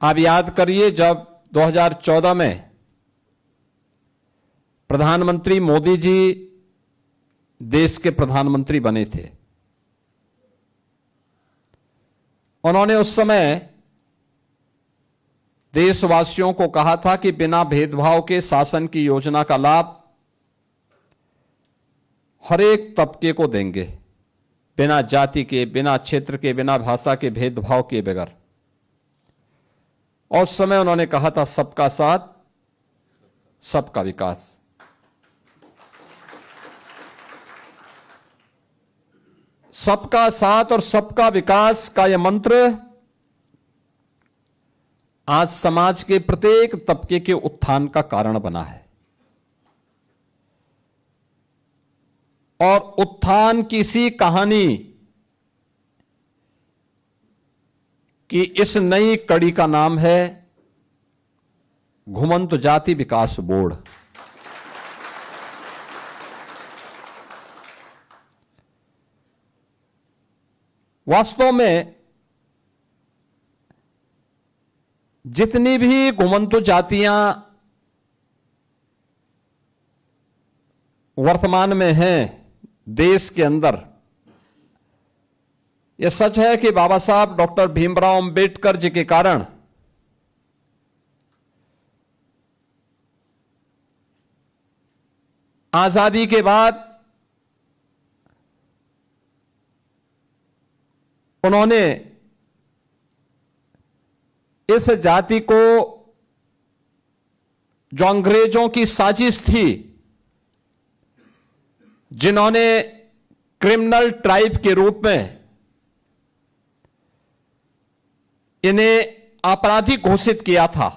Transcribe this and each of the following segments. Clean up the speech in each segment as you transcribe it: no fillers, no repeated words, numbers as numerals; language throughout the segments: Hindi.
आप याद करिए, जब 2014 में प्रधानमंत्री मोदी जी देश के प्रधानमंत्री बने थे, उन्होंने उस समय देशवासियों को कहा था कि बिना भेदभाव के शासन की योजना का लाभ हर एक तबके को देंगे, बिना जाति के, बिना क्षेत्र के, बिना भाषा के भेदभाव के बगैर। और उस समय उन्होंने कहा था सबका साथ सबका विकास। सबका साथ और सबका विकास का यह मंत्र आज समाज के प्रत्येक तबके के उत्थान का कारण बना है। और उत्थान की सी कहानी कि इस नई कड़ी का नाम है घुमंतु जाति विकास बोर्ड। वास्तव में जितनी भी घुमंतु जातियां वर्तमान में हैं देश के अंदर, यह सच है कि बाबा साहब डॉक्टर भीमराव अंबेडकर जी के कारण आजादी के बाद उन्होंने इस जाति को, जो अंग्रेजों की साजिश थी, जिन्होंने क्रिमिनल ट्राइब के रूप में इन्हें आपराधिक घोषित किया था,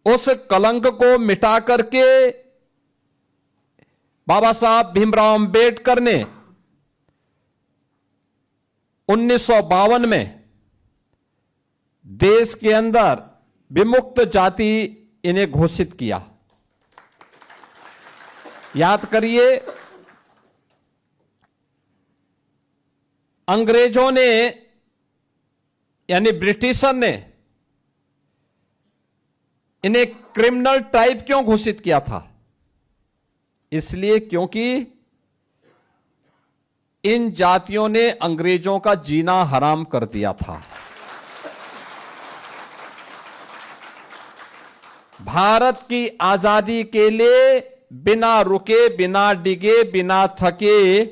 उस कलंक को मिटा करके बाबा साहब भीमराव अंबेडकर ने 1952 में देश के अंदर विमुक्त जाति इन्हें घोषित किया। याद करिए, अंग्रेजों ने यानी ब्रिटिशर ने इन्हें क्रिमिनल ट्राइब क्यों घोषित किया था? इसलिए क्योंकि इन जातियों ने अंग्रेजों का जीना हराम कर दिया था। भारत की आजादी के लिए बिना रुके, बिना डिगे, बिना थके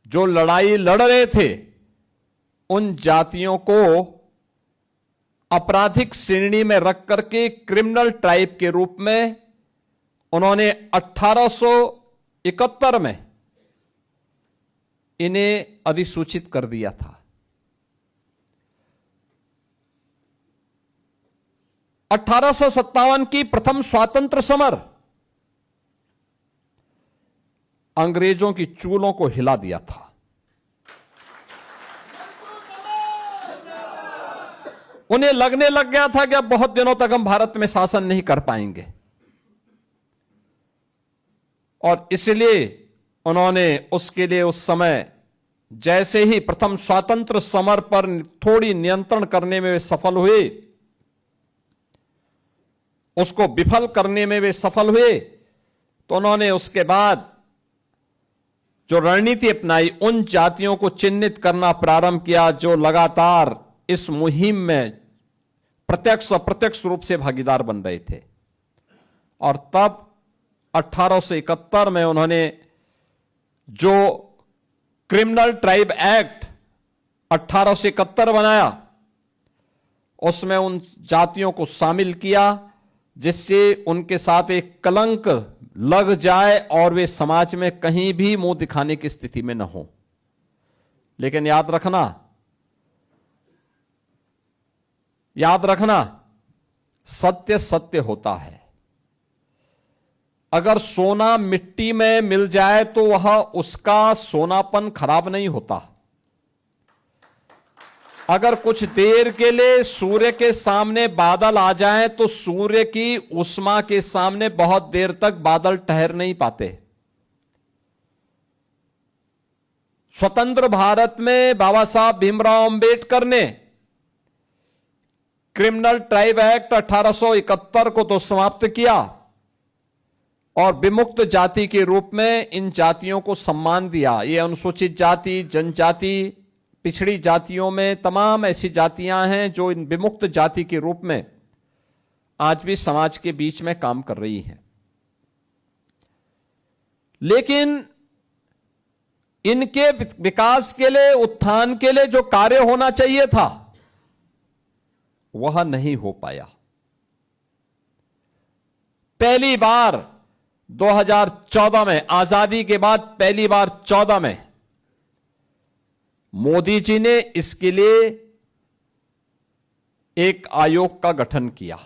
जो लड़ाई लड़ रहे थे, उन जातियों को आपराधिक श्रेणी में रख करके क्रिमिनल ट्राइब के रूप में उन्होंने 1871 में इन्हें अधिसूचित कर दिया था। 1857 की प्रथम स्वातंत्र समर अंग्रेजों की चूलों को हिला दिया था। उन्हें लगने लग गया था कि अब बहुत दिनों तक हम भारत में शासन नहीं कर पाएंगे, और इसलिए उन्होंने उसके लिए उस समय जैसे ही प्रथम स्वातंत्र समर पर थोड़ी नियंत्रण करने में वे सफल हुए, उसको विफल करने में वे सफल हुए, तो उन्होंने उसके बाद जो रणनीति अपनाई, उन जातियों को चिन्हित करना प्रारंभ किया जो लगातार इस मुहिम में प्रत्यक्ष अप्रत्यक्ष रूप से भागीदार बन रहे थे। और तब 1871 में उन्होंने जो क्रिमिनल ट्राइब एक्ट 1871 बनाया, उसमें उन जातियों को शामिल किया जिससे उनके साथ एक कलंक लग जाए और वे समाज में कहीं भी मुंह दिखाने की स्थिति में न हो। लेकिन याद रखना, सत्य सत्य होता है। अगर सोना मिट्टी में मिल जाए तो वह उसका सोनापन खराब नहीं होता। अगर कुछ देर के लिए सूर्य के सामने बादल आ जाएं तो सूर्य की उष्मा के सामने बहुत देर तक बादल ठहर नहीं पाते। स्वतंत्र भारत में बाबा साहब भीमराव अंबेडकर ने क्रिमिनल ट्राइब एक्ट 1871 को तो समाप्त किया और विमुक्त जाति के रूप में इन जातियों को सम्मान दिया। ये अनुसूचित जाति, जनजाति, पिछड़ी जातियों में तमाम ऐसी जातियां हैं जो इन विमुक्त जाति के रूप में आज भी समाज के बीच में काम कर रही हैं। लेकिन इनके विकास के लिए, उत्थान के लिए जो कार्य होना चाहिए था वह नहीं हो पाया। पहली बार 2014 में, आजादी के बाद पहली बार 14 में मोदी जी ने इसके लिए एक आयोग का गठन किया।